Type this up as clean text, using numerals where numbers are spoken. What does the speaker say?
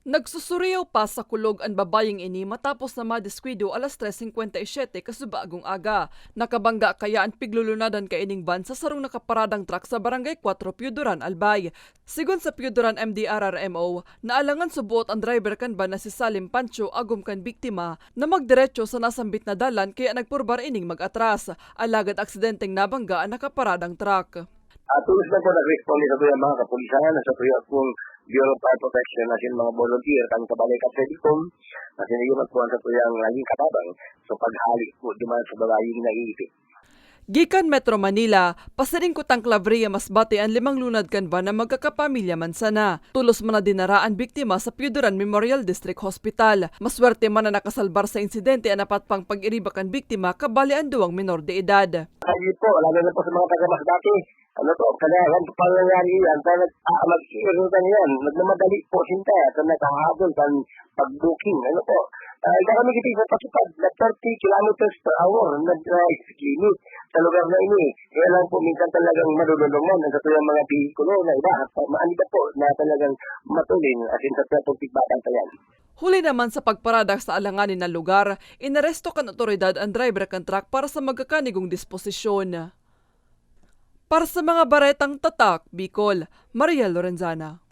Nagsusuriyaw pa sa kulog ang babayeng ini matapos na madiskwido alas 3:57 kasubagong aga. Nakabangga kaya ang piglulunadan kaining van sa sarong nakaparadang truck sa barangay 4 Piudoran, Albay. Sigon sa Piudoran MDRRMO, naalangan subuot ang driver kan van na si Salim Pancho agum kan biktima na magdiretso sa nasambit na dalan kaya nagpurbar ining mag-atras. Alagad aksidenteng nabangga ang nakaparadang truck. Tulos na po nag-respond sa tuya mga kapulisan, sa tuya kung Bureau of Fire Protection, na sin mga volunteer, kang kabalay ka sa Edicom, na sinigyan po sa tuyang naging katabang, so paghali po di man sa babaying naiipit. Gikan Metro Manila, pasiring kutang Claveria Masbate ang 5 lunad kan van na magkakapamilya man sana. Tulos man na dinaraan biktima sa Piudoran Memorial District Hospital. Maswerte man na nakasalbar sa insidente ang apat pang pag-iriba kan biktima kabali ang 2 menor de edad. Kasi po, lalo na po sa mga taga-Masbate, ano po, kailangan po pang nangyari yan, kaya mag-iirutan yan, nagmamadali po sinta, at nakahabol kan pag-booking, ano po. Ika kami kitig sa pasupad na 30 kilometers per hour na drive limit sa lugar na ini. Kaya lang po minsan talagang madulungan ang katuyang mga bihikulo na iba at maanida po na talagang matulin at sa traffic tigbatan pa yan. Huli naman sa pagparada sa alanganin na lugar, inaresto kan otoridad ang driver kan truck para sa magkakanigong disposisyon. Para sa mga baretang tatak, Bicol, Maria Lorenzana.